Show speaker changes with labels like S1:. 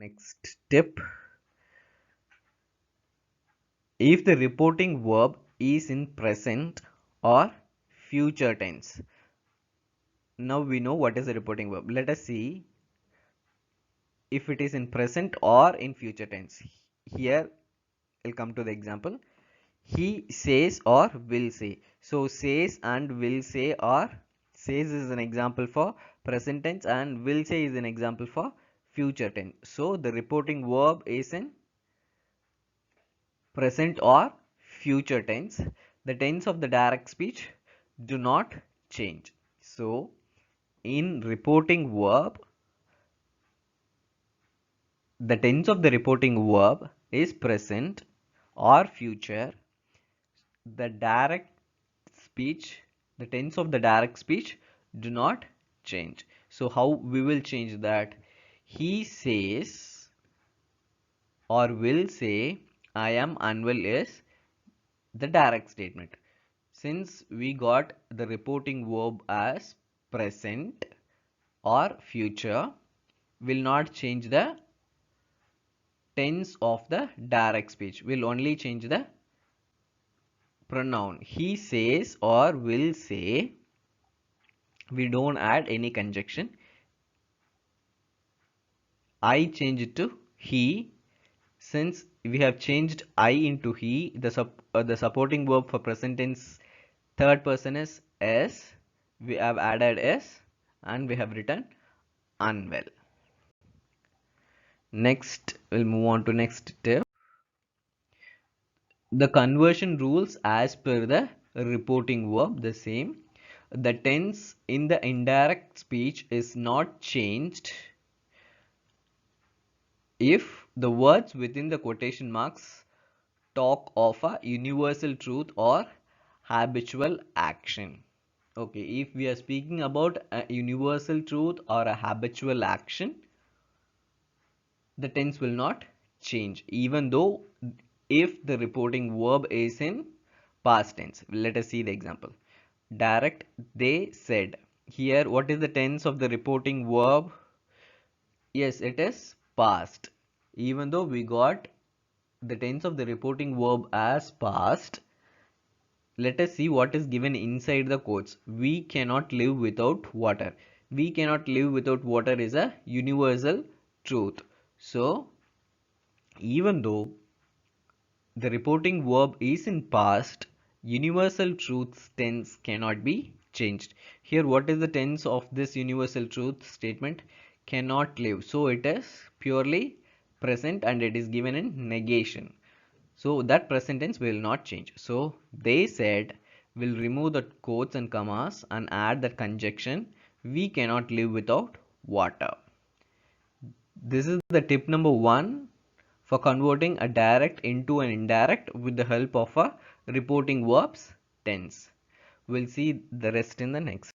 S1: Next tip, if the reporting verb is in present or future tense. Now we know what is the reporting verb. Let us see if it is in present or in future tense. Here I'll come to the example. He says or will say. So says and will say, or says is an example for present tense and will say is an example for future tense. So the reporting verb is in present or future tense. The tense of the direct speech do not change. So in reporting verb, the tense of the reporting verb is present or future. The direct speech, the tense of the direct speech do not change. So how we will change that? He says or will say I am unwell is the direct statement. Since we got the reporting verb as present or future, will not change the tense of the direct speech. Will only change the pronoun. He says or will say. We don't add any conjunction. I change it to he. Since we have changed I into he, the supporting verb for present tense third person is s. We have added s and we have written unwell. Next, we'll move on to next tip. The conversion rules as per the reporting verb the same. The tense in the indirect speech is not changed if the words within the quotation marks talk of a universal truth or habitual action. Okay, if we are speaking about a universal truth or a habitual action, the tense will not change, even though if the reporting verb is in past tense. Let us see the example. Direct, they said. Here, what is the tense of the reporting verb? Yes, it is past. Even though we got the tense of the reporting verb as past, let us see what is given inside the quotes. We cannot live without water. We cannot live without water is a universal truth. So, even though the reporting verb is in past, universal truth tense cannot be changed. Here, what is the tense of this universal truth statement? Cannot live. So, it is purely present and it is given in negation. So that present tense will not change. So they said we'll remove the quotes and commas and add that conjunction. We cannot live without water. This is the tip number 1 for converting a direct into an indirect with the help of a reporting verbs tense. We'll see the rest in the next.